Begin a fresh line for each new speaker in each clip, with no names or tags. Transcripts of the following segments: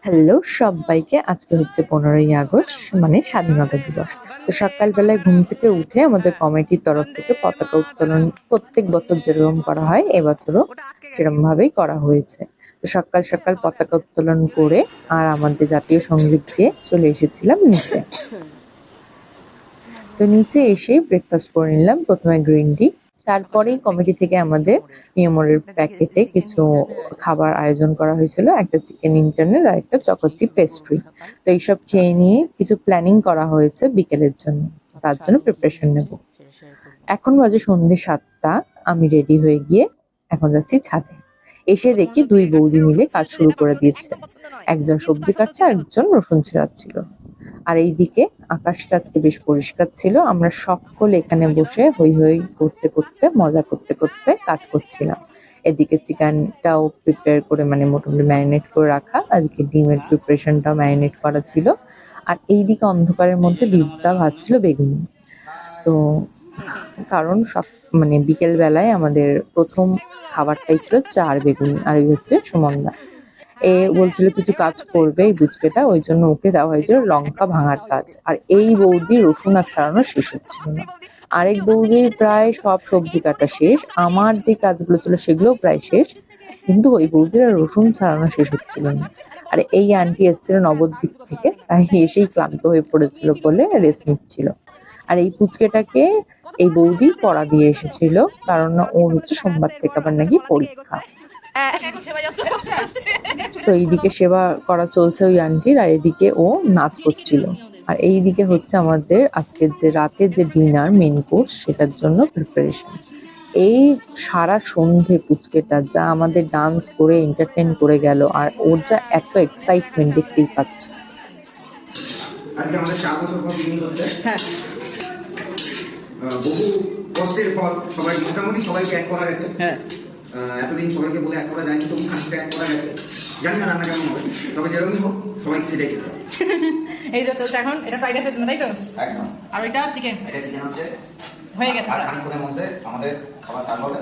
Hello সবাইকে, আজকে হচ্ছে 15ই আগস্ট মানে স্বাধীনতা দিবস। তো সকালবেলায় ঘুম থেকে উঠে আমাদের কমিটির তরফ থেকে পতাকা উত্তোলন প্রত্যেক বছর যেরকম করা হয় এবছরও সেরকম ভাবেই করা হয়েছে। তো সকাল সকাল পতাকা উত্তোলন করে আর আমাদের জাতীয় সঙ্গীত গেয়ে চলে এসেছিলাম নিচে। তো নিচে এসে ব্রেকফাস্ট করে নিলাম, প্রথমে গ্রিন টি, তারপরেই কমিটি থেকে আমাদের মিয়ামরের প্যাকেটে কিছু খাবার আয়োজন করা হয়েছিল, একটা চিকেন ইন্টারনেট আর একটা চকোচি পেস্ট্রি। তো এইসব খেয়ে নিয়ে কিছু প্ল্যানিং করা হয়েছে বিকেলের জন্য, তার জন্য প্রিপারেশন নেব। এখন বাজে সন্ধ্যে 7টা, আমি রেডি হয়ে গিয়ে এখন যাচ্ছি ছাদে। এসে দেখি দুই বৌদি মিলে কাজ শুরু করে দিয়েছে, একজন সবজি কাটছে আর একজন রসুন ছিঁড়াচ্ছিল। আর এইদিকে আকাশটা আজকে বেশ পরিষ্কার ছিল, আমরা সকলে এখানে বসে হই হই করতে করতে মজা করতে করতে কাজ করছিলাম। এদিকে চিকেনটাও প্রিপেয়ার করে মানে মোটামুটি ম্যারিনেট করে রাখা, আর এদিকে ডিমের প্রিপারেশনটাও ম্যারিনেট করা ছিল। আর এইদিকে অন্ধকারের মধ্যে দীপদা ভাজছিল বেগুনি। তো কারণ সব মানে বিকেল বেলায় আমাদের প্রথম খাবারটাই ছিল চা আর বেগুনি, আর এই হচ্ছে সুমনদা। এ বলছিল কিছু কাজ করবে এই বুচকেটা, ওই জন্য ওকে দেওয়া হয়েছিল লঙ্কা ভাঙার কাজ। আর এই বৌদির রসুন আর ছাড়ানো শেষ হচ্ছিল না, আরেক বৌদির প্রায় সব সবজি কাটা শেষ, আমার যে কাজগুলো ছিল সেগুলো প্রায় শেষ, কিন্তু ওই বৌদির আর রসুন ছাড়ানো শেষ হচ্ছিল না। আর এই আন্টি এসেছিল নবদ্বীপ থেকে, তাই এসেই ক্লান্ত হয়ে পড়েছিল বলে রেস্ট নিচ্ছিল। আর এই পুচকেটাকে এই বৌদি পড়া দিয়ে এসেছিল, কারণ ওর হচ্ছে সোমবার থেকে আবার নাকি পরীক্ষা। তো এইদিকে সেবা করা চলছে ওই আন্টির, আর এদিকে ও নাচ করছিল। আর এইদিকে হচ্ছে আমাদের আজকের যে রাতের যে ডিনার মেন কোর্স, সেটার জন্য প্রিপারেশন। এই সারা সন্ধে পুচকেটা যা আমাদের ডান্স করে এন্টারটেন করে গেল, আর ওর যা এত এক্সাইটমেন্ট দেখতেই পাচ্ছ।
আজকে আমাদের 4 বছর পর পিকনিক হচ্ছে। হ্যাঁ, বহু কষ্টের ফল, সবাই মোটামুটি সবাইকে এক করা গেছে। হ্যাঁ, এতদিন সবাইকে বলে এক করা যায়নি, তো খানিকটা এক করা গেছে। জানি না রান্না কেমন হবে, তবে যেরকমই হোক সবাইকে সেটাই খেতে হবে।
এই যে চলছে এখন, এটা ফ্রাইড রাইসের জন্য, তাই তো?
একদম।
আর এটা চিকেন,
এটা চিকেন হচ্ছে
হয়ে গেছে।
আর খানিকক্ষণের মধ্যে আমাদের খাবার সার্ভ হবে।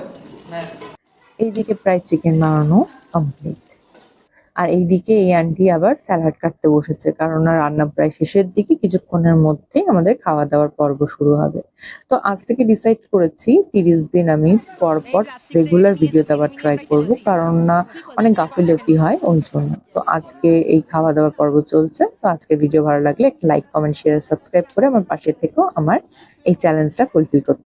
ব্যাস।
এইদিকে প্রায় চিকেন বানানো কমপ্লিট। আর এইদিকে এই আন্টি আবার স্যালাড কাটতে বসেছে, কারণ রান্না প্রায় শেষের দিকে, কিছুক্ষণের মধ্যেই আমাদের খাওয়া দাওয়ার পর্ব শুরু হবে। তো আজ থেকে ডিসাইড করেছি 30 দিন আমি পরপর রেগুলার ভিডিওতে আবার ট্রাই করব, কারণ না অনেক গাফিলতি হয় ওই জন্য। তো আজকে এই খাওয়া দাওয়ার পর্ব চলছে। তো আজকে ভিডিও ভালো লাগলে একটা লাইক, কমেন্ট, শেয়ার, সাবস্ক্রাইব করে আমার পাশে থেকেও আমার এই চ্যালেঞ্জটা ফুলফিল করতে।